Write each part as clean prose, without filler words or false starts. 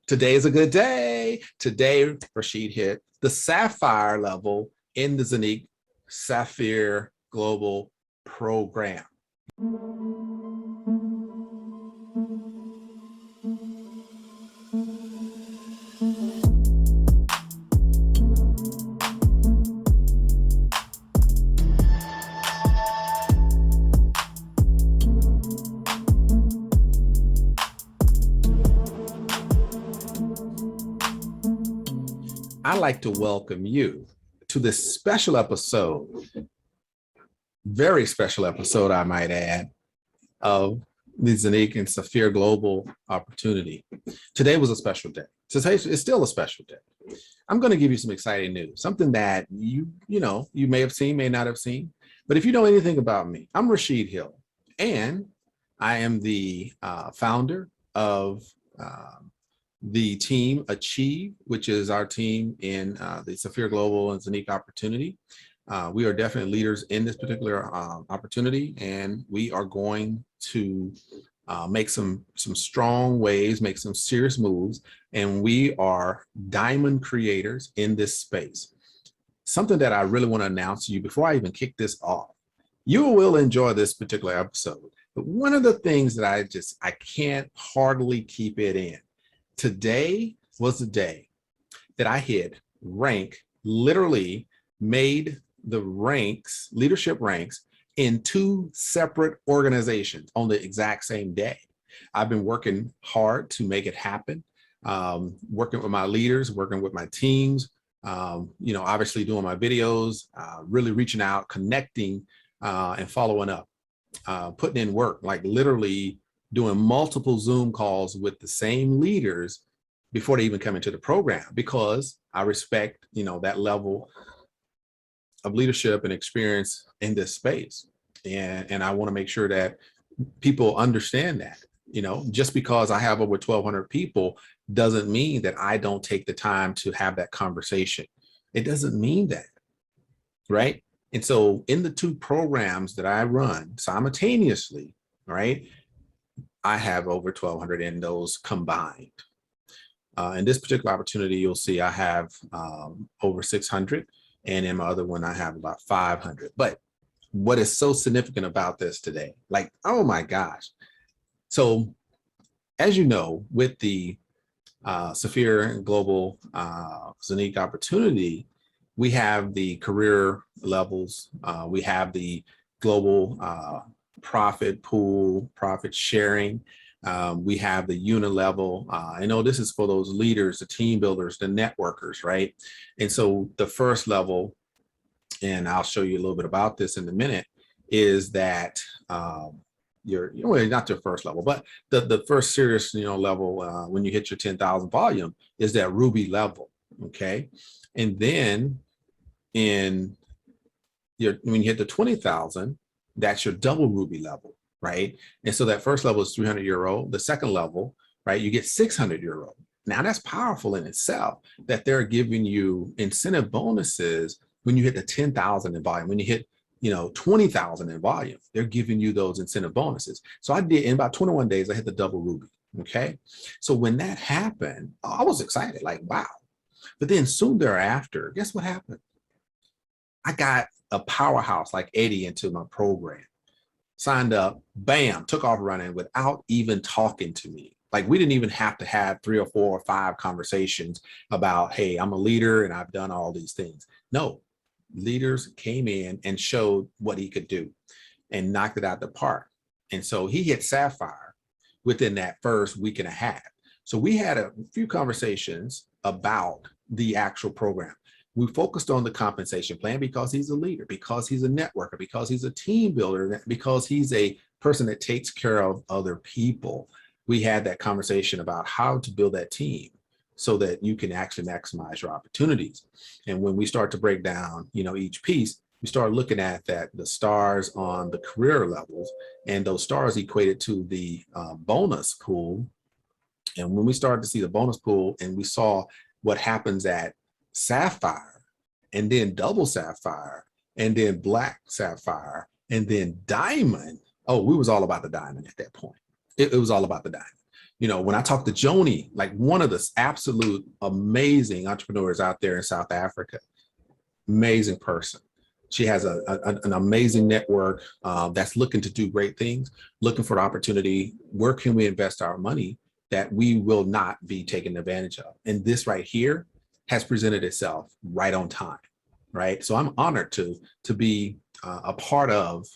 Today is a good day. Today, Rashid hit the Sapphire level in the ZENIQ SAFIR Global Program. I'd like to welcome you to this special episode, very special episode, I might add, of the ZENIQ and SAFIR Global Opportunity. Today was a special day. Today is still a special day. I'm going to give you some exciting news, something that you may have seen, may not have seen. But if you know anything about me, I'm Rashid Hill, and I am the founder of the team Achieve, which is our team in the SAFIR Global and ZENIQ Opportunity. We are definitely leaders in this particular opportunity, and we are going to make some strong waves, make some serious moves, and we are diamond creators in this space. Something that I really want to announce to you before I even kick this off. You will enjoy this particular episode, but one of the things that I can't hardly keep it in. Today was the day that I hit rank, literally made the ranks, leadership ranks, in 2 separate organizations on the exact same day. I've been working hard to make it happen, working with my leaders, working with my teams, obviously doing my videos, really reaching out, connecting, and following up, putting in work, like literally doing multiple Zoom calls with the same leaders before they even come into the program, because I respect, that level of leadership and experience in this space. And I want to make sure that people understand that, just because I have over 1,200 people doesn't mean that I don't take the time to have that conversation. It doesn't mean that, right? And so in the 2 programs that I run simultaneously, right, I have over 1,200 in those combined. In this particular opportunity, you'll see I have over 600, and in my other one, I have about 500. But what is so significant about this today? Like, oh my gosh. So as you know, with the SAFIR Global ZENIQ Opportunity, we have the career levels, we have the global profit pool, profit sharing. We have the unit level. I know this is for those leaders, the team builders, the networkers, right? And so the first level, and I'll show you a little bit about this in a minute, is that well, not your first level, but the first serious level when you hit your 10,000 volume is that Ruby level, okay? And then when you hit the 20,000, that's your double Ruby level, right? And so that first level is €300. The second level, right, you get €600. Now that's powerful in itself, that they're giving you incentive bonuses when you hit the 10,000 in volume. When you hit 20,000 in volume, they're giving you those incentive bonuses. So I did, in about 21 days, I hit the double Ruby, okay? So when that happened, I was excited, like, wow. But then soon thereafter, guess what happened? I got a powerhouse like Eddie into my program, signed up, bam, took off running without even talking to me. Like, we didn't even have to have 3 or 4 or 5 conversations about, hey, I'm a leader and I've done all these things. No, leaders came in and showed what he could do and knocked it out the park. And so he hit Sapphire within that first week and a half. So we had a few conversations about the actual program. We focused on the compensation plan because he's a leader, because he's a networker, because he's a team builder, because he's a person that takes care of other people. We had that conversation about how to build that team so that you can actually maximize your opportunities. And when we start to break down, each piece, we start looking at the stars on the career levels, and those stars equated to the bonus pool. And when we started to see the bonus pool and we saw what happens at Sapphire, and then Double Sapphire, and then Black Sapphire, and then Diamond. Oh, we was all about the diamond at that point. It was all about the diamond. When I talk to Joni, like one of the absolute amazing entrepreneurs out there in South Africa, amazing person. She has an amazing network that's looking to do great things, looking for the opportunity. Where can we invest our money that we will not be taken advantage of? And this right here has presented itself right on time, right? So I'm honored to be a part of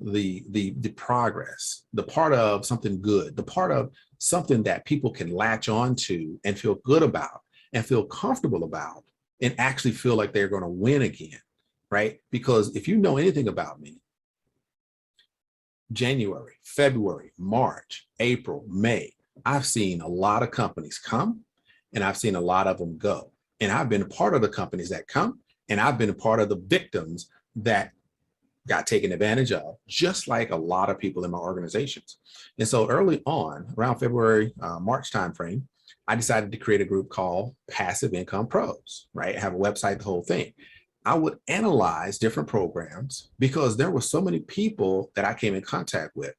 the progress, the part of something good, the part of something that people can latch on to and feel good about and feel comfortable about and actually feel like they're going to win again, right? Because if you know anything about me, January, February, March, April, May, I've seen a lot of companies come and I've seen a lot of them go. And I've been a part of the companies that come, and I've been a part of the victims that got taken advantage of, just like a lot of people in my organizations. And so early on, around February, March timeframe, I decided to create a group called Passive Income Pros, right? Have a website, the whole thing. I would analyze different programs because there were so many people that I came in contact with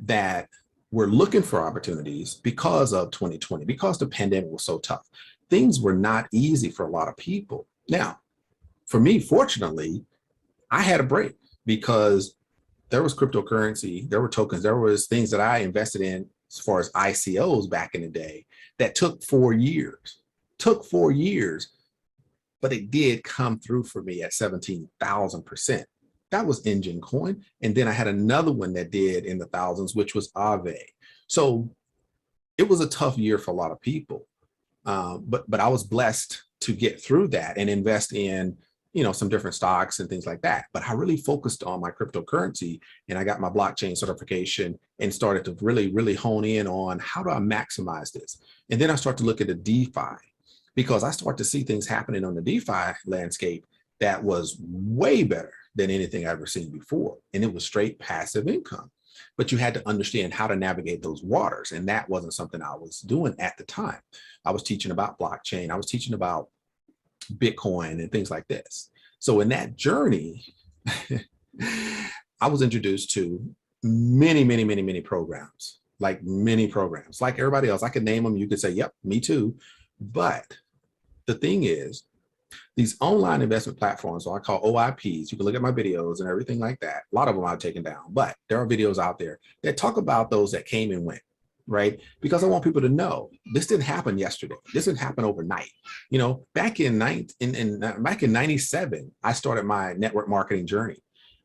that were looking for opportunities because of 2020, because the pandemic was so tough. Things were not easy for a lot of people. Now, for me, fortunately, I had a break because there was cryptocurrency, there were tokens, there was things that I invested in as far as ICOs back in the day that took 4 years, but it did come through for me at 17,000%. That was Engine Coin. And then I had another one that did in the thousands, which was Aave. So it was a tough year for a lot of people. But I was blessed to get through that and invest in, some different stocks and things like that. But I really focused on my cryptocurrency, and I got my blockchain certification and started to really, really hone in on how do I maximize this? And then I start to look at the DeFi, because I start to see things happening on the DeFi landscape that was way better than anything I've ever seen before. And it was straight passive income. But you had to understand how to navigate those waters. And that wasn't something I was doing at the time. I was teaching about blockchain. I was teaching about Bitcoin and things like this. So in that journey, I was introduced to many programs, like everybody else. I could name them. You could say, yep, me too. But the thing is, these online investment platforms, so I call OIPs, you can look at my videos and everything like that. A lot of them I've taken down, but there are videos out there that talk about those that came and went, right? Because I want people to know this didn't happen yesterday. This didn't happen overnight. Back in 97, I started my network marketing journey.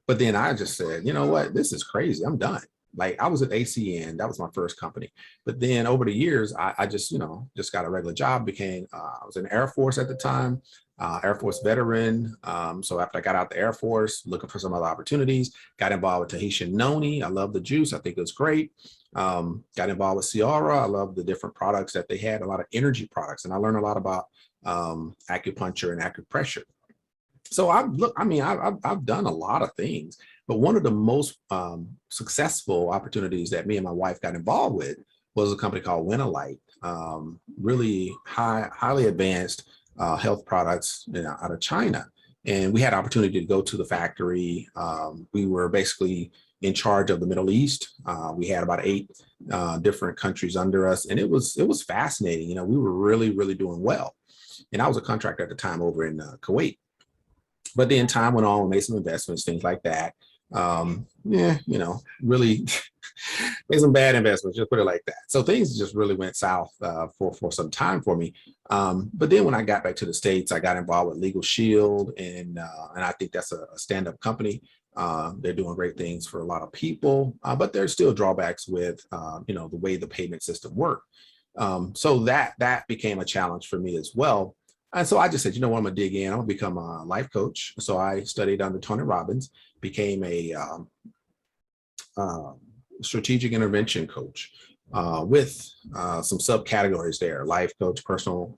But then I just said, you know what, this is crazy. I'm done. Like I was at ACN, that was my first company. But then over the years, I just got a regular job, I was in the Air Force at the time, Air Force veteran. So after I got out the Air Force, looking for some other opportunities, got involved with Tahitian Noni. I love the juice. I think it was great. Got involved with Ciara. I love the different products that they had, a lot of energy products. And I learned a lot about acupuncture and acupressure. So I've done a lot of things, but one of the most successful opportunities that me and my wife got involved with was a company called Winalite, really highly advanced health products out of China. And we had opportunity to go to the factory. We were basically in charge of the Middle East. We had about 8 different countries under us, and it was fascinating. We were really, really doing well. And I was a contractor at the time over in Kuwait. But then time went on, we made some investments, things like that. Really made some bad investments, just put it like that. So things just really went south for some time for me. But then when I got back to the States, I got involved with Legal Shield, and I think that's a stand-up company. They're doing great things for a lot of people, but there's still drawbacks with the way the payment system worked. So that became a challenge for me as well. And so I just said, what, I'm gonna dig in. I'm gonna become a life coach. So I studied under Tony Robbins, became a strategic intervention coach with some subcategories there. Life coach, personal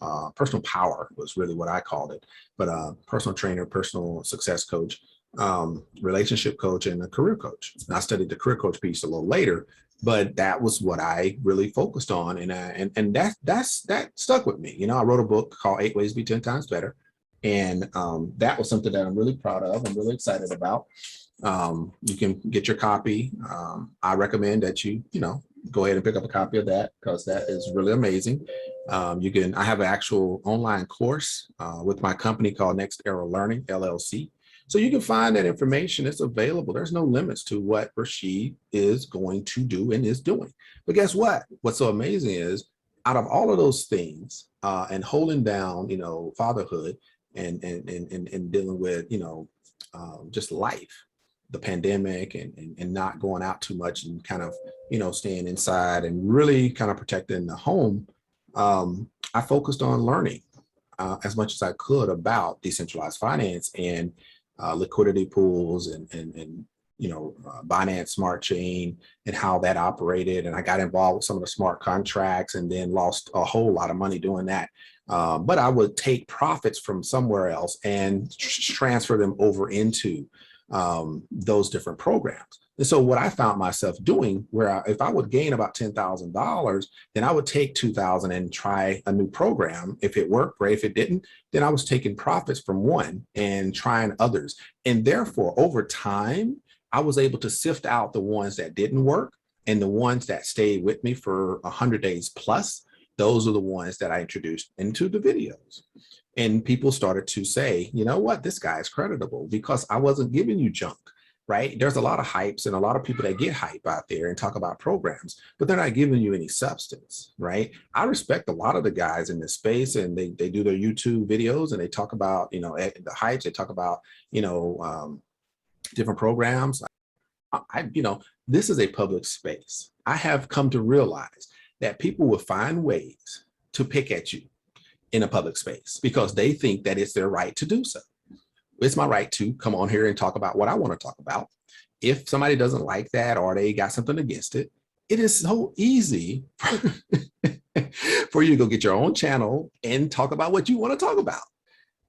power was really what I called it, but personal trainer, personal success coach, relationship coach, and a career coach. And I studied the career coach piece a little later, but that was what I really focused on, and that stuck with me. I wrote a book called 8 Ways to Be 10 Times Better, and that was something that I'm really proud of. I'm really excited about. You can get your copy. I recommend that you go ahead and pick up a copy of that because that is really amazing. I have an actual online course with my company called Next Era Learning, LLC. So you can find that information. It's available. There's no limits to what Rashid is going to do and is doing. But guess what? What's so amazing is out of all of those things and holding down, fatherhood and dealing with, just life, the pandemic and not going out too much and kind of, staying inside and really kind of protecting the home, I focused on learning as much as I could about decentralized finance and liquidity pools and Binance Smart Chain and how that operated. And I got involved with some of the smart contracts and then lost a whole lot of money doing that. But I would take profits from somewhere else and transfer them over into those different programs. And so what I found myself doing, if I would gain about $10,000, then I would take 2,000 and try a new program. If it worked, great. If it didn't, then I was taking profits from one and trying others. And therefore, over time, I was able to sift out the ones that didn't work and the ones that stayed with me for 100 days plus. Those are the ones that I introduced into the videos. And people started to say, you know what, this guy is creditable because I wasn't giving you junk, right? There's a lot of hypes and a lot of people that get hype out there and talk about programs, but they're not giving you any substance, right? I respect a lot of the guys in this space and they do their YouTube videos and they talk about, the hypes, they talk about, different programs. This is a public space. I have come to realize that people will find ways to pick at you in a public space because they think that it's their right to do so. It's my right to come on here and talk about what I want to talk about. If somebody doesn't like that or they got something against it, it is so easy for you to go get your own channel and talk about what you want to talk about.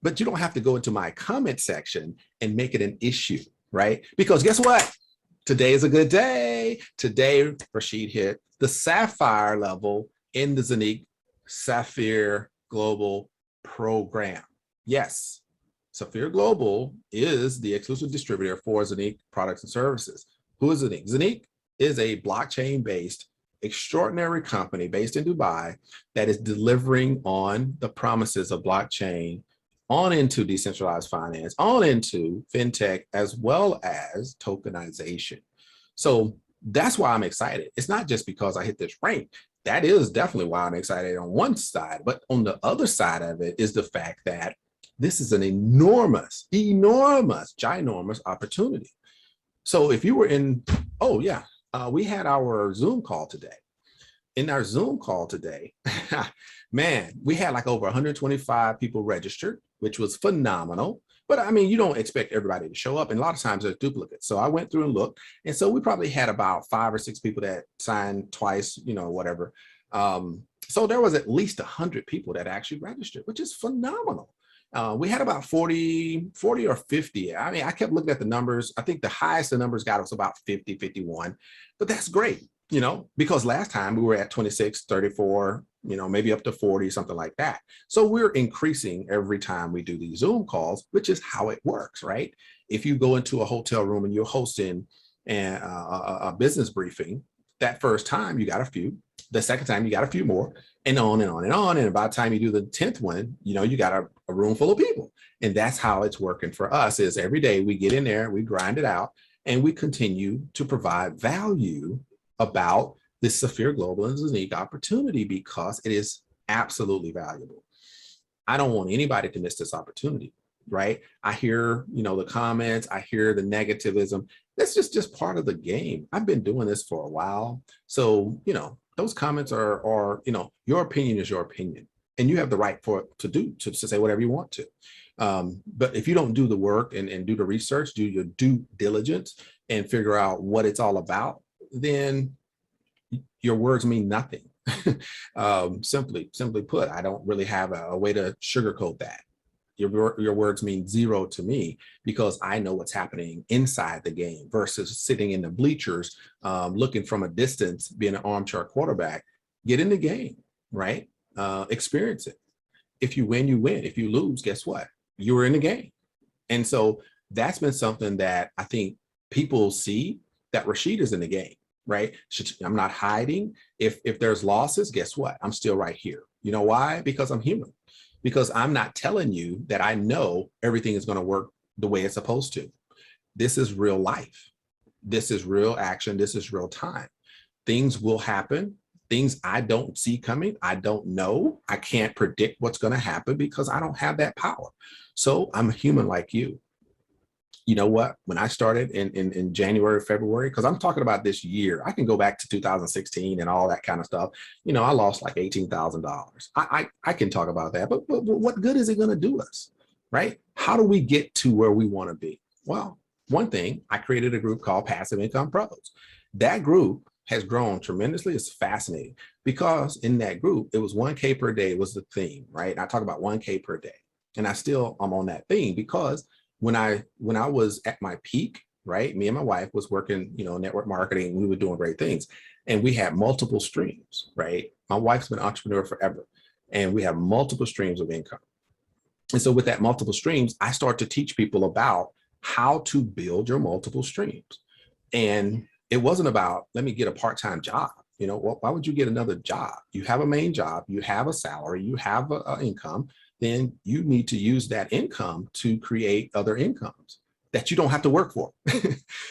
But you don't have to go into my comment section and make it an issue, right? Because guess what? Today is a good day. Today, Rashid hit the Sapphire level in the ZENIQ SAFIR Global Program. Yes, SAFIR Global is the exclusive distributor for ZENIQ products and services. Who is ZENIQ? ZENIQ is a blockchain-based extraordinary company based in Dubai that is delivering on the promises of blockchain on into decentralized finance, on into fintech, as well as tokenization. So that's why I'm excited. It's not just because I hit this rank. That is definitely why I'm excited on one side, but on the other side of it is the fact that this is an enormous, ginormous opportunity. So if you were in, we had our Zoom call today. In our Zoom call today, man, we had like over 125 people registered, which was phenomenal. But I mean, you don't expect everybody to show up. And a lot of times there's duplicates. So I went through and looked. And so we probably had about 5 or 6 people that signed twice, whatever. So there was at least 100 people that actually registered, which is phenomenal. We had about 40 or 50. I mean, I kept looking at the numbers. I think the highest the numbers got was about 50, 51. But that's great, because last time we were at 26, 34, maybe up to 40, something like that. So we're increasing every time we do these Zoom calls, which is how it works, right? If you go into a hotel room and you're hosting a business briefing, that first time you got a few, the second time you got a few more, and on and on and on. And by the time you do the 10th one, you got a room full of people. And that's how it's working for us is every day we get in there, we grind it out, and we continue to provide value about this SAFIR Global and ZENIQ opportunity because it is absolutely valuable. I don't want anybody to miss this opportunity, right? I hear, the comments, I hear the negativism. That's just part of the game. I've been doing this for a while. So, those comments are your opinion is your opinion and you have the right to say whatever you want to. But if you don't do the work and do the research, do your due diligence and figure out what it's all about, then your words mean nothing. Simply put, I don't really have a way to sugarcoat that. Your words mean zero to me because I know what's happening inside the game versus sitting in the bleachers, looking from a distance, being an armchair quarterback. Get in the game, right? Experience it. If you win, you win. If you lose, guess what? You were in the game. And so that's been something that I think people see that Rashid is in the game. right? I'm not hiding. If there's losses, guess what? I'm still right here. You know why? Because I'm human. Because I'm not telling you that I know everything is going to work the way it's supposed to. This is real life. This is real action. This is real time. Things will happen. Things I don't see coming. I don't know. I can't predict what's going to happen because I don't have that power. So I'm a human like you. You know what? When I started in January, February, because I'm talking about this year, I can go back to 2016 and all that kind of stuff. You know, I lost like $18,000. I can talk about that, but what good is it going to do us, right? How do we get to where we want to be? Well, one thing, I created a group called Passive Income Pros. That group has grown tremendously. It's fascinating because in that group, it was 1K per day was the theme, right? I talk about 1K per day, and I'm on that theme because when I was at my peak, right, me and my wife was working, you know, network marketing. We were doing great things, and we had multiple streams, right? My wife's been an entrepreneur forever, and we have multiple streams of income. And so with that multiple streams, I start to teach people about how to build your multiple streams. And it wasn't about, let me get a part-time job. You know, why would you get another job? You have a main job, you have a salary, you have an income. Then you need to use that income to create other incomes that you don't have to work for.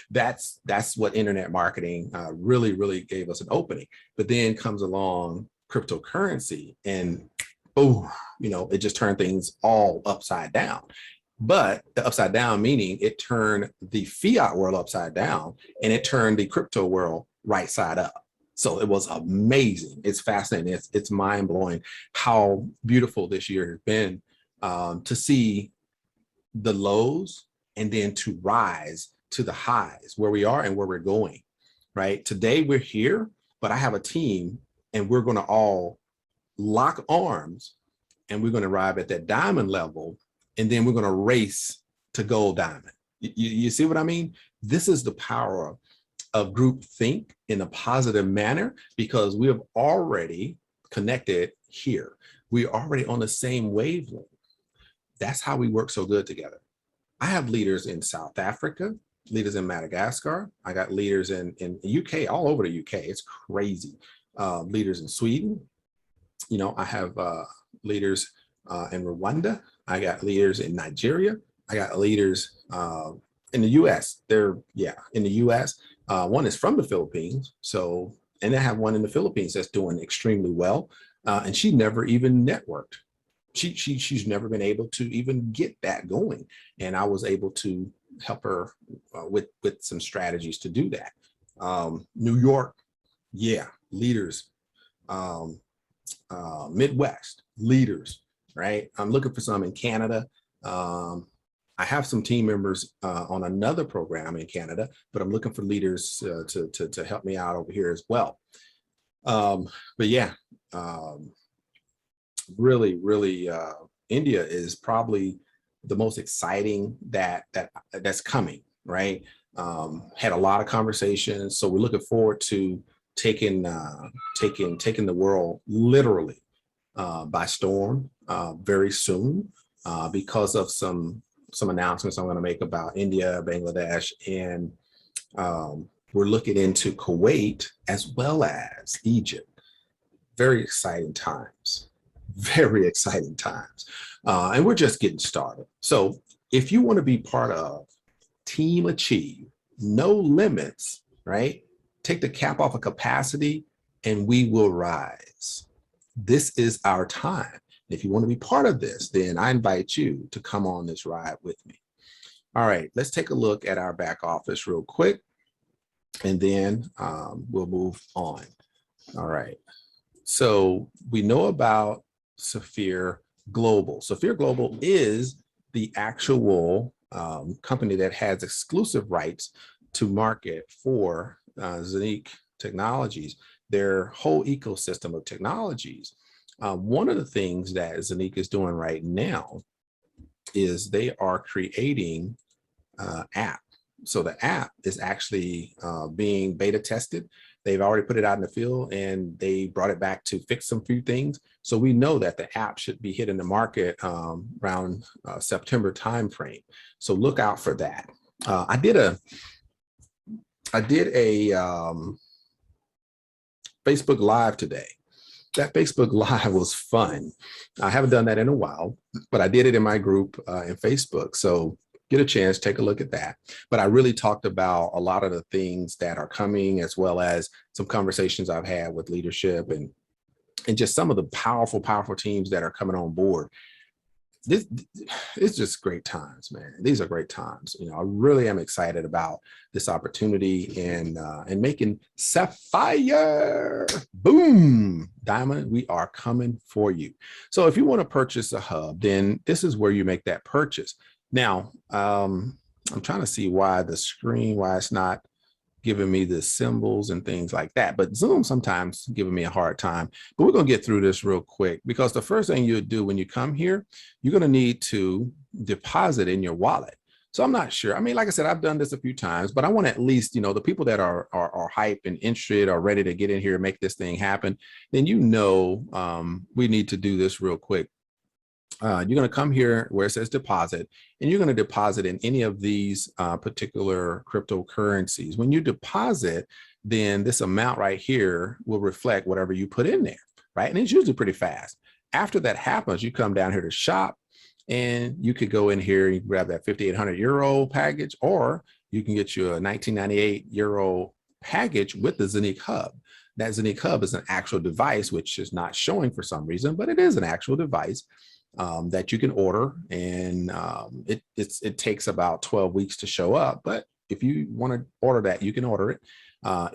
That's what internet marketing really gave us an opening. But then comes along cryptocurrency and oh, you know, it just turned things all upside down. But the upside down meaning it turned the fiat world upside down and it turned the crypto world right side up. So it was amazing. It's fascinating. It's mind blowing how beautiful this year has been to see the lows and then to rise to the highs where we are and where we're going, right? Today we're here, but I have a team and we're going to all lock arms and we're going to arrive at that diamond level. And then we're going to race to gold diamond. You see what I mean? This is the power of group think in a positive manner because we have already connected here. We're already on the same wavelength. That's how we work so good together. I have leaders in South Africa, leaders in Madagascar. I got leaders in UK, all over the UK. It's crazy. Leaders in Sweden. You know, I have leaders in Rwanda. I got leaders in Nigeria. I got leaders in the US. In the US. One is from the Philippines. So, and I have one in the Philippines that's doing extremely well. And she never even networked. She's never been able to even get that going. And I was able to help her with some strategies to do that. New York, leaders. Midwest, leaders, right? I'm looking for some in Canada. I have some team members on another program in Canada, but I'm looking for leaders to help me out over here as well. But yeah, really, India is probably the most exciting that's coming, right? Had a lot of conversations, so we're looking forward to taking the world literally by storm very soon because of some announcements I'm going to make about India, Bangladesh, and we're looking into Kuwait as well as Egypt. Very exciting times, and we're just getting started. So if you want to be part of Team Achieve, no limits, right? Take the cap off of capacity and we will rise. This is our time. If you want to be part of this, then I invite you to come on this ride with me. All right, let's take a look at our back office real quick, and then we'll move on. All right, so we know about SAFIR Global. SAFIR Global is the actual company that has exclusive rights to market for ZENIQ Technologies, their whole ecosystem of technologies. One of the things that ZENIQ is doing right now is they are creating app. So the app is actually being beta tested. They've already put it out in the field and they brought it back to fix some few things. So we know that the app should be hitting the market around September timeframe. So look out for that. I did a Facebook Live today. That Facebook Live was fun. I haven't done that in a while, but I did it in my group in Facebook. So get a chance, take a look at that. But I really talked about a lot of the things that are coming, as well as some conversations I've had with leadership and just some of the powerful teams that are coming on board. This it's just great times, man. These are great times. You know, I really am excited about this opportunity and making Sapphire, boom, diamond. We are coming for you. So if you want to purchase a hub, then this is where you make that purchase. Now, I'm trying to see why it's not giving me the symbols and things like that. But Zoom sometimes giving me a hard time. But we're going to get through this real quick, because the first thing you do when you come here, you're going to need to deposit in your wallet. So I'm not sure. I mean, like I said, I've done this a few times, but I want to at least, you know, the people that are hype and interested or ready to get in here and make this thing happen, then we need to do this real quick. You're going to come here where it says deposit, and you're going to deposit in any of these particular cryptocurrencies. When you deposit, then this amount right here will reflect whatever you put in there, right? And it's usually pretty fast. After that happens, you come down here to shop, and you could go in here and grab that 5,800 euro package, or you can get you a 1998 euro package with the ZENIQ HUB. That ZENIQ HUB is an actual device, which is not showing for some reason, but it is an actual device that you can order, and it takes about 12 weeks to show up. But if you want to order that, you can order it.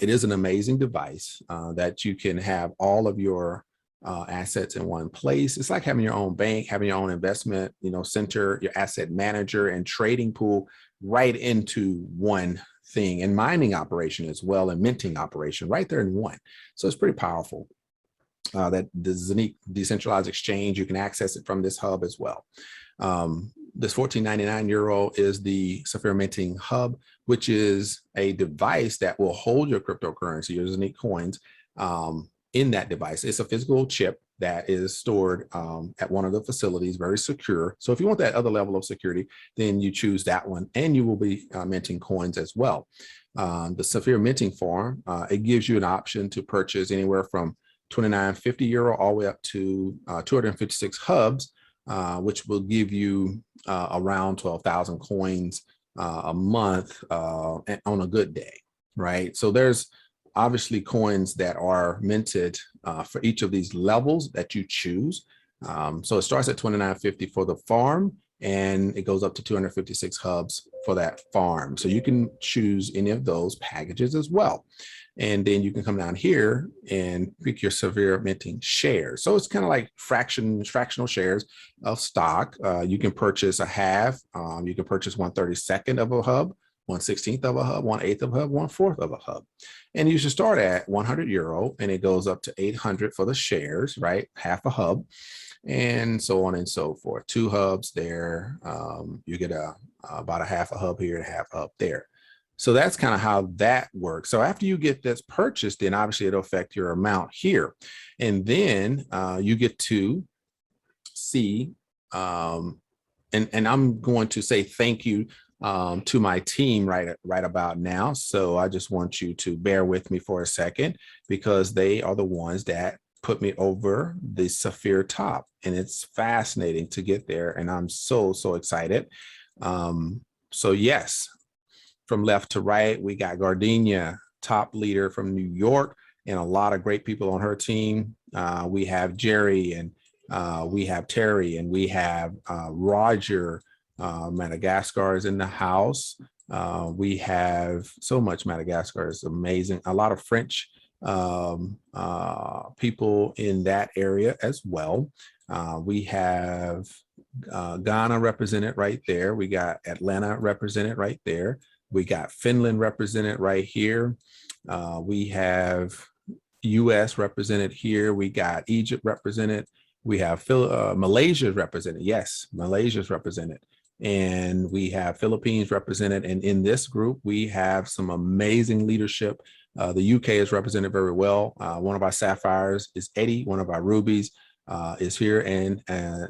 It is an amazing device that you can have all of your assets in one place. It's like having your own bank, having your own investment, center, your asset manager and trading pool right into one thing, and mining operation as well, and minting operation right there in one. So it's pretty powerful. That the ZENIQ decentralized exchange, you can access it from this hub as well. This 14.99 euro is the SAFIR minting hub, which is a device that will hold your cryptocurrency, your ZENIQ coins, in that device. It's a physical chip that is stored at one of the facilities, very secure. So if you want that other level of security, then you choose that one, and you will be minting coins as well. The SAFIR minting farm, it gives you an option to purchase anywhere from 29.50 euro all the way up to 256 hubs, which will give you around 12,000 coins a month on a good day, right? So there's obviously coins that are minted for each of these levels that you choose. So it starts at 29.50 for the farm, and it goes up to 256 hubs for that farm. So you can choose any of those packages as well. And then you can come down here and pick your SAFIR minting shares. So it's kind of like fractional shares of stock. You can purchase a half. You can purchase 1/32 of a hub, 1/16 of a hub, 1/8 of a hub, 1/4 of a hub. And you should start at 100 euro, and it goes up to 800 for the shares, right? Half a hub, and so on and so forth. 2 hubs there. You get about a half a hub here and a half a hub there. So that's kind of how that works. So after you get this purchased, then obviously it'll affect your amount here. And then you get to see, and I'm going to say thank you to my team right about now. So I just want you to bear with me for a second, because they are the ones that put me over the SAFIR top, and it's fascinating to get there. And I'm so excited. So yes, from left to right, we got Gardenia, top leader from New York, and a lot of great people on her team. We have Jerry, and we have Terry, and we have Roger. Madagascar is in the house. We have so much. Madagascar is amazing. A lot of French people in that area as well. We have Ghana represented right there. We got Atlanta represented right there. We got Finland represented right here. We have US represented here. We got Egypt represented. We have Malaysia represented. Yes, Malaysia is represented. And we have Philippines represented. And in this group, we have some amazing leadership. The UK is represented very well. One of our sapphires is Eddie. One of our rubies is here. And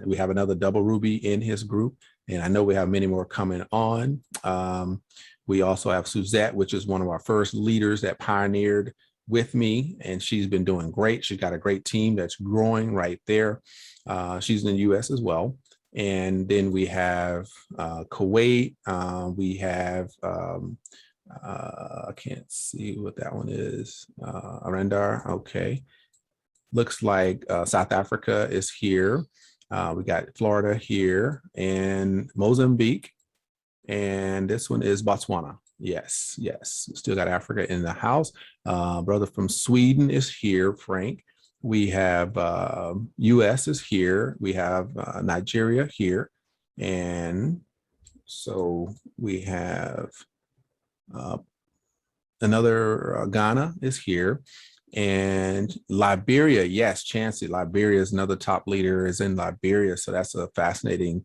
we have another double ruby in his group. And I know we have many more coming on. We also have Suzette, which is one of our first leaders that pioneered with me, and she's been doing great. She's got a great team that's growing right there. She's in the US as well. And then we have Kuwait. We have, I can't see what that one is. Arendar, okay. Looks like South Africa is here. We got Florida here and Mozambique. And this one is Botswana. Yes, yes. Still got Africa in the house. Brother from Sweden is here, Frank. We have US is here. We have Nigeria here. And so we have another Ghana is here. And Liberia, yes, Chancey, Liberia is another top leader is in Liberia. So that's a fascinating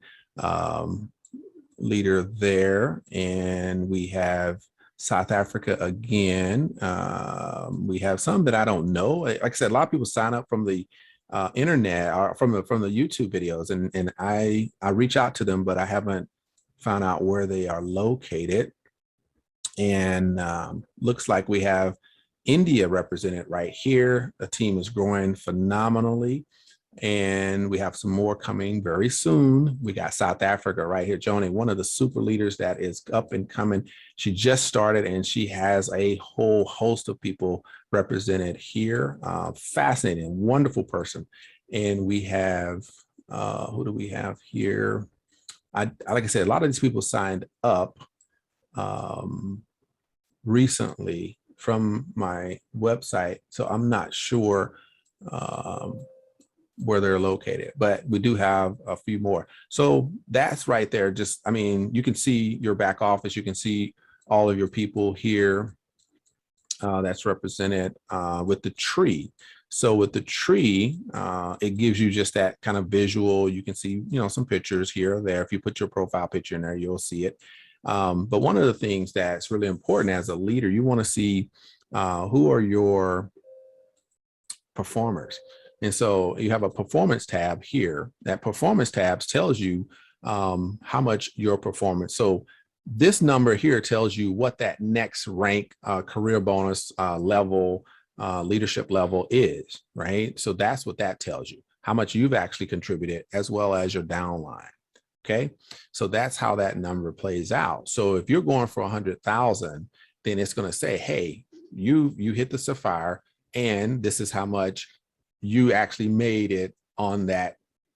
leader there. And we have South Africa again. We have some that I don't know. Like I said, a lot of people sign up from the internet or from the YouTube videos, and I reach out to them, but I haven't found out where they are located. And looks like we have India represented right here. The team is growing phenomenally. And we have some more coming very soon. We got South Africa right here. Joni, one of the super leaders that is up and coming. She just started and she has a whole host of people represented here. Fascinating, wonderful person. And we have, who do we have here? Like I said, a lot of these people signed up recently from my website. So I'm not sure where they're located, but we do have a few more. So that's right there. Just, I mean, you can see your back office. You can see all of your people here that's represented with the tree. So with the tree, it gives you just that kind of visual. You can see, you know, some pictures here or there. If you put your profile picture in there, you'll see it. But one of the things that's really important as a leader, you want to see who are your performers. And so you have a performance tab here. That performance tab tells you how much your performance. So this number here tells you what that next rank, career bonus level, leadership level is, right? So that's what that tells you, how much you've actually contributed as well as your downline. Okay, so that's how that number plays out. So if you're going for 100,000, then it's going to say, hey, you hit the Sapphire, and this is how much you actually made it on that,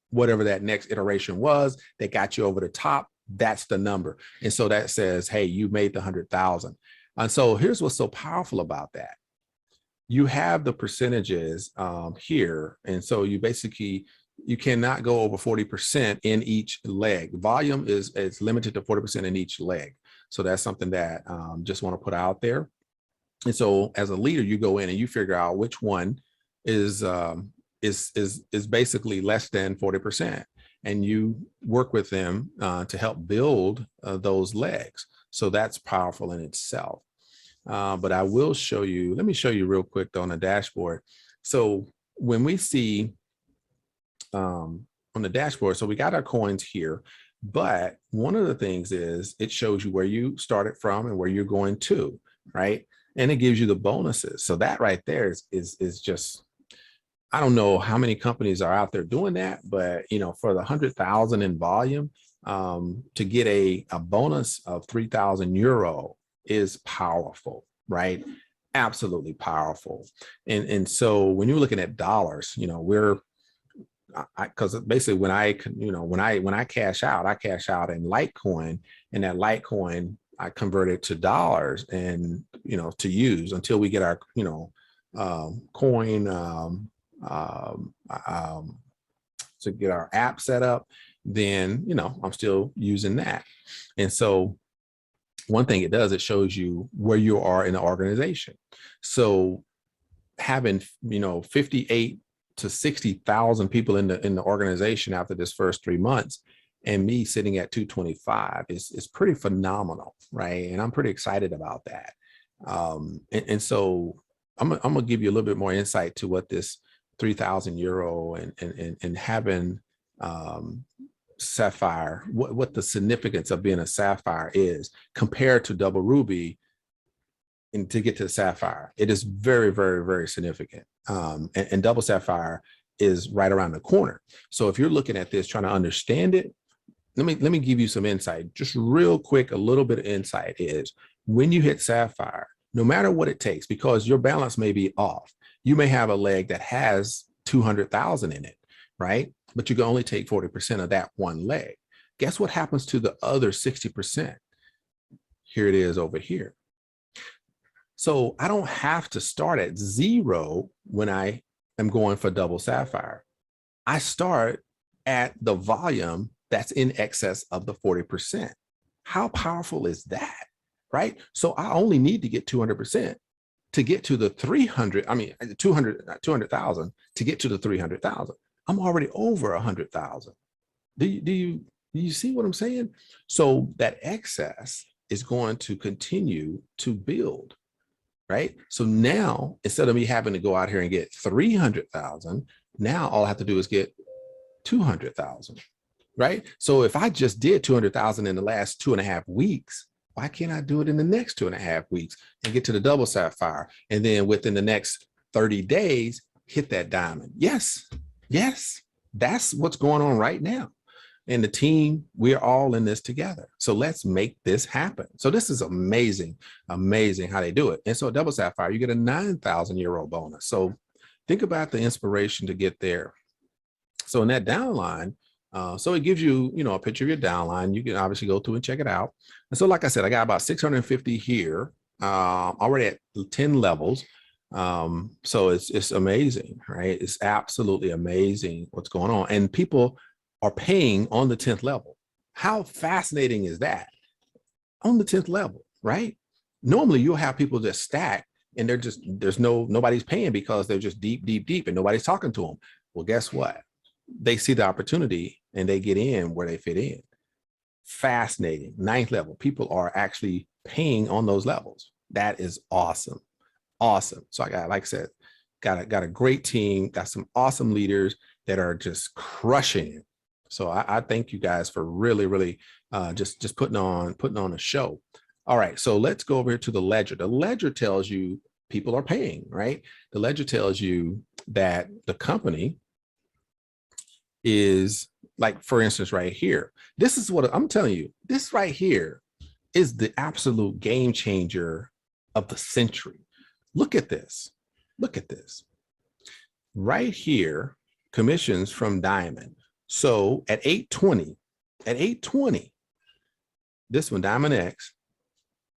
whatever that next iteration was that got you over the top. That's the number. And so that says, hey, you made the 100,000. And so here's what's so powerful about that. You have the percentages here. And so you basically, you cannot go over 40% in each leg. Volume is limited to 40% in each leg. So that's something that just want to put out there. And so as a leader, you go in and you figure out which one is basically less than 40%, and you work with them to help build those legs. So that's powerful in itself. But I will show you, let me show you real quick on the dashboard. So when we see on the dashboard, so we got our coins here, but one of the things is it shows you where you started from and where you're going to, right? And it gives you the bonuses. So that right there is just, I don't know how many companies are out there doing that, but you know, for the 100,000 in volume, to get a bonus of 3,000 euro is powerful, right? Absolutely powerful. And so when you're looking at dollars, you know, because basically when I cash out, I cash out in Litecoin, and that Litecoin I convert it to dollars and, you know, to use until we get our, you know, coin to get our app set up. Then, you know, I'm still using that. And so one thing it does, it shows you where you are in the organization. So having, you know, 58 to 60,000 people in the organization after this first 3 months, and me sitting at 225 is pretty phenomenal, right? And I'm pretty excited about that. And so I'm gonna give you a little bit more insight to what this 3,000 euro and having Sapphire, what the significance of being a Sapphire is compared to Double Ruby. and to get to the Sapphire. It is very, very, very significant. And Double Sapphire is right around the corner. So if you're looking at this, trying to understand it, let me give you some insight. Just real quick, a little bit of insight is when you hit Sapphire, no matter what it takes, because your balance may be off. You may have a leg that has 200,000 in it, right? But you can only take 40% of that one leg. Guess what happens to the other 60%? Here it is over here. So I don't have to start at zero when I am going for Double Sapphire. I start at the volume that's in excess of the 40%. How powerful is that, right? So I only need to get 200% to get to the 200,000 to get to the 300,000. I'm already over 100,000. Do you see what I'm saying? So that excess is going to continue to build, right? So now, instead of me having to go out here and get 300,000, now all I have to do is get 200,000, right? So if I just did 200,000 in the last 2.5 weeks, why can't I do it in the next 2.5 weeks and get to the Double Sapphire? And then within the next 30 days, hit that diamond. Yes, that's what's going on right now. And the team, we're all in this together. So let's make this happen. So this is amazing, amazing how they do it. And so Double Sapphire, you get a 9,000 euro bonus. So think about the inspiration to get there. So in that downline, so it gives you, a picture of your downline. You can obviously go through and check it out. And so, like I said, I got about 650 here, already at 10 levels. So it's amazing, right? It's absolutely amazing what's going on. And people are paying on the 10th level. How fascinating is that? On the 10th level, right? Normally you'll have people just stack and nobody's paying because they're just deep, and nobody's talking to them. Well, guess what? They see the opportunity and they get in where they fit in. Fascinating. 9th level. People are actually paying on those levels. That is awesome. Awesome. So I got, like I said, got a great team, got some awesome leaders that are just crushing it. So I thank you guys for really just putting on a show. All right, so let's go over here to the ledger. The ledger tells you people are paying, right? The ledger tells you that the company is, like, for instance, right here. This is what I'm telling you. This right here is the absolute game changer of the century. Look at this. Look at this. Right here, commissions from Diamond. So at 820, this one, Diamond X,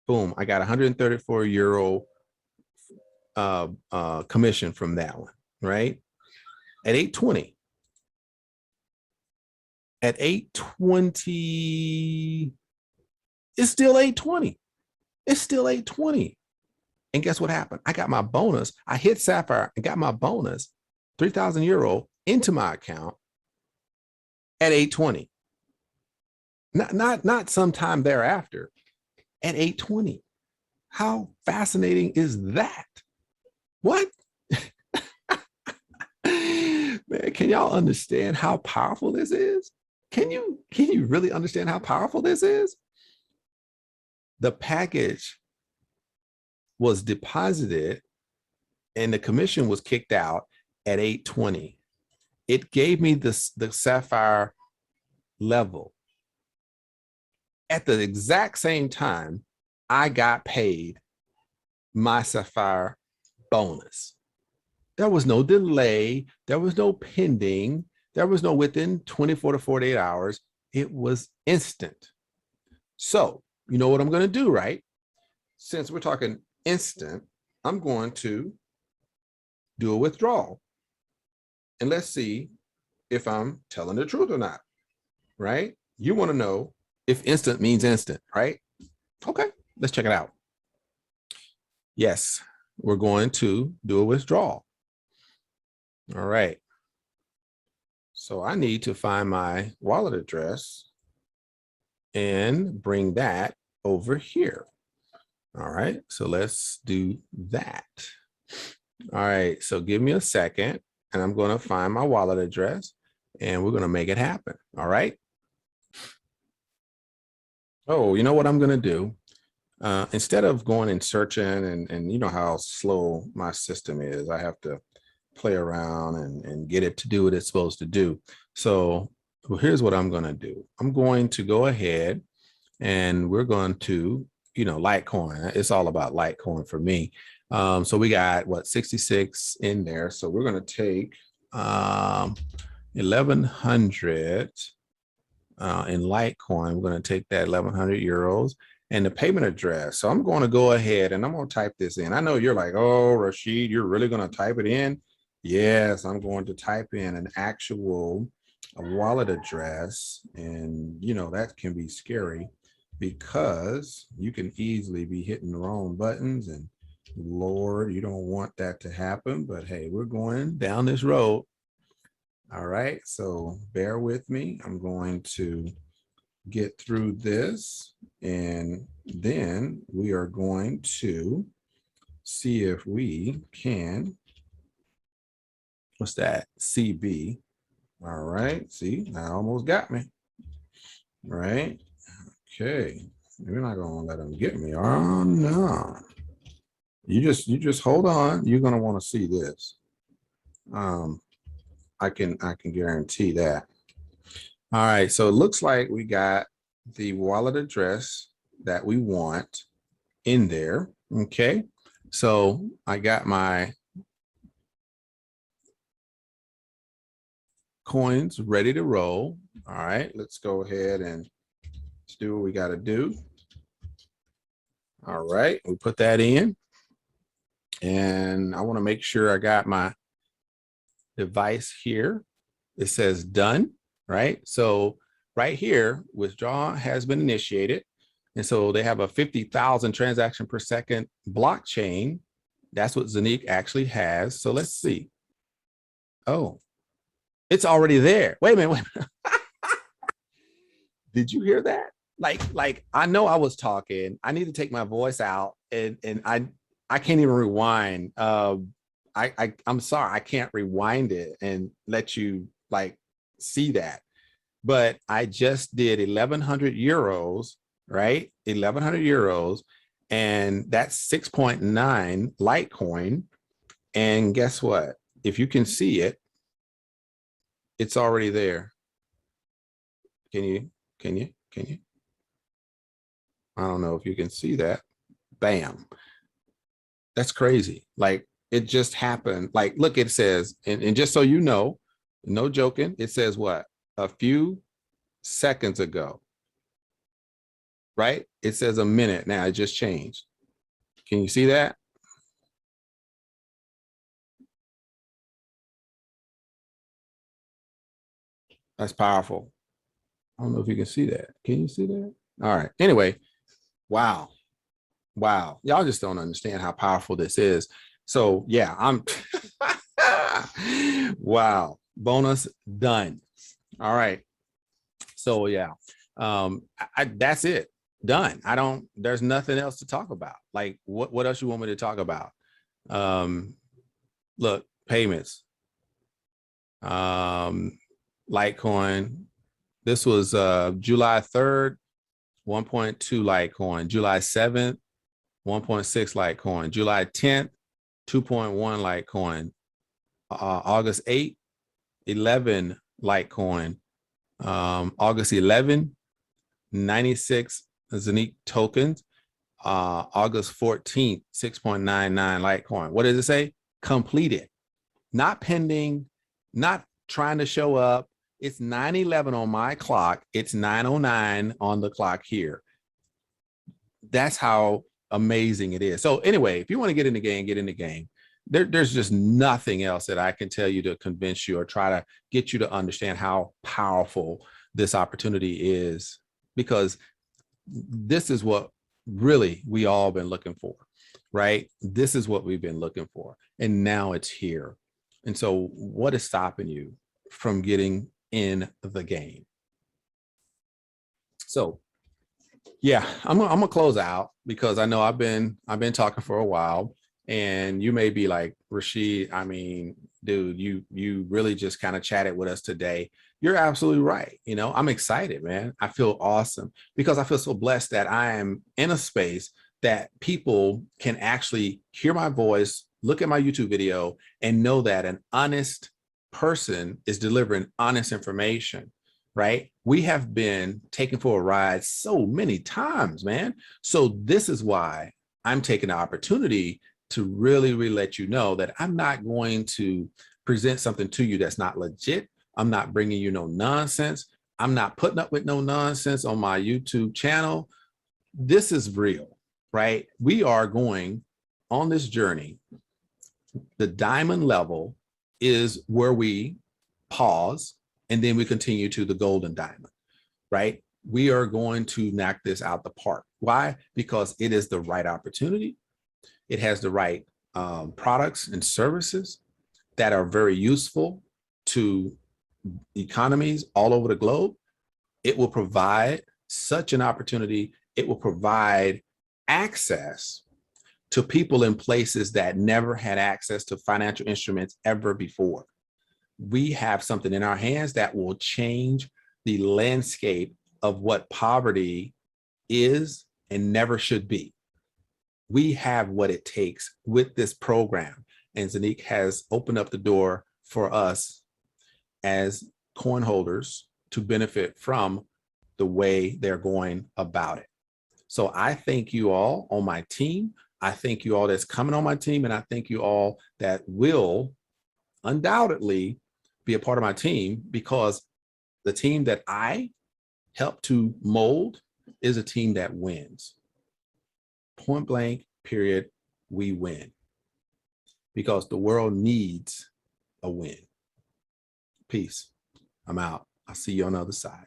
boom, I got 134 euro commission from that one, right? At 820. At 820, it's still 820. It's still 820. And guess what happened? I got my bonus. I hit Sapphire and got my bonus, 3,000 euro into my account at 820. Not sometime thereafter, at 820. How fascinating is that? What? Man, can y'all understand how powerful this is? Can you really understand how powerful this is? The package was deposited and the commission was kicked out at 820. It gave me the Sapphire level. At the exact same time, I got paid my Sapphire bonus. There was no delay. There was no pending. There was no within 24 to 48 hours. It was instant. So you know what I'm going to do, right? Since we're talking instant, I'm going to do a withdrawal. And let's see if I'm telling the truth or not, right? You want to know if instant means instant, right? Okay, let's check it out. Yes, we're going to do a withdrawal. All right. So I need to find my wallet address and bring that over here. All right, so let's do that. All right, so give me a second and I'm going to find my wallet address and we're going to make it happen. All right. Oh, you know what I'm going to do? instead of going and searching and you know how slow my system is, I have to play around and get it to do what it's supposed to do. So well, here's what I'm going to do. I'm going to go ahead and we're going to, you know, Litecoin. It's all about Litecoin for me. So we got what 66 in there. So we're going to take 1100 in Litecoin. We're going to take that 1100 euros and the payment address. So I'm going to go ahead and I'm going to type this in. I know you're like, oh, Rashid, you're really going to type it in? Yes, I'm going to type in an actual wallet address. And, you know, that can be scary because you can easily be hitting the wrong buttons. And Lord, you don't want that to happen. But hey, we're going down this road. All right, so bear with me. I'm going to get through this and then we are going to see if we can, what's that? CB. All right, see, that almost got me. All right, okay. We're not gonna let them get me. Oh no. You just hold on. You're gonna want to see this. I can guarantee that. All right, so it looks like we got the wallet address that we want in there. Okay, so I got my coins ready to roll. All right, let's go ahead and let's do what we got to do. All right, we put that in. And I want to make sure I got my device here. It says done, right? So right here, withdrawal has been initiated. And so they have a 50,000 transaction per second blockchain. That's what ZENIQ actually has. So let's see. Oh, it's already there. Wait a minute, wait a minute. Did you hear that? Like I know I was talking. I need to take my voice out and I can't even rewind. I'm sorry, I can't rewind it and let you like see that. But I just did 1100 euros, right? 1100 euros, and that's 6.9 Litecoin. And guess what? If you can see it, it's already there. Can you? I don't know if you can see that. Bam. That's crazy. Like it just happened. Like, look, it says, and just so you know, no joking, it says what? A few seconds ago, right? It says a minute now, it just changed. Can you see that? That's powerful. I don't know if you can see that. Can you see that? All right. Anyway, wow. Wow. Y'all just don't understand how powerful this is. So yeah, I'm wow. Bonus done. All right. So yeah, that's it. Done. There's nothing else to talk about. Like what else you want me to talk about? Look, payments. Litecoin. This was July 3rd, 1.2 Litecoin. July 7th, 1.6 Litecoin. July 10th, 2.1 Litecoin. August 8th, 11 Litecoin. August 11, 96 ZENIQ tokens. August 14th, 6.99 Litecoin. What does it say? Completed. Not pending, not trying to show up. It's 9:11 on my clock. It's 9:09 on the clock here. That's how amazing it is. So anyway, if you want to get in the game, get in the game. There's just nothing else that I can tell you to convince you or try to get you to understand how powerful this opportunity is, because this is what really we all been looking for, right? This is what we've been looking for. And now it's here. And so what is stopping you from getting in the game? So yeah, I'm gonna close out because I know I've been talking for a while, and you may be like, Rashid, I mean, dude, you really just kind of chatted with us today. You're absolutely right. You know, I'm excited, man. I feel awesome because I feel so blessed that I am in a space that people can actually hear my voice, look at my YouTube video, and know that an honest person is delivering honest information, right? We have been taken for a ride so many times, man. So this is why I'm taking the opportunity to really let you know that I'm not going to present something to you that's not legit. I'm not bringing you no nonsense. I'm not putting up with no nonsense on my YouTube channel. This is real, right? We are going on this journey. The diamond level is where we pause, and then we continue to the golden diamond, right? We are going to knock this out the park. Why? Because it is the right opportunity. It has the right products and services that are very useful to economies all over the globe. It will provide such an opportunity. It will provide access to people in places that never had access to financial instruments ever before. We have something in our hands that will change the landscape of what poverty is and never should be. We have what it takes with this program, and ZENIQ has opened up the door for us as coin holders to benefit from the way they're going about it. So I thank you all on my team. I thank you all that's coming on my team, and I thank you all that will undoubtedly be a part of my team, because the team that I help to mold is a team that wins. Point blank, period, we win. Because the world needs a win. Peace. I'm out. I'll see you on the other side.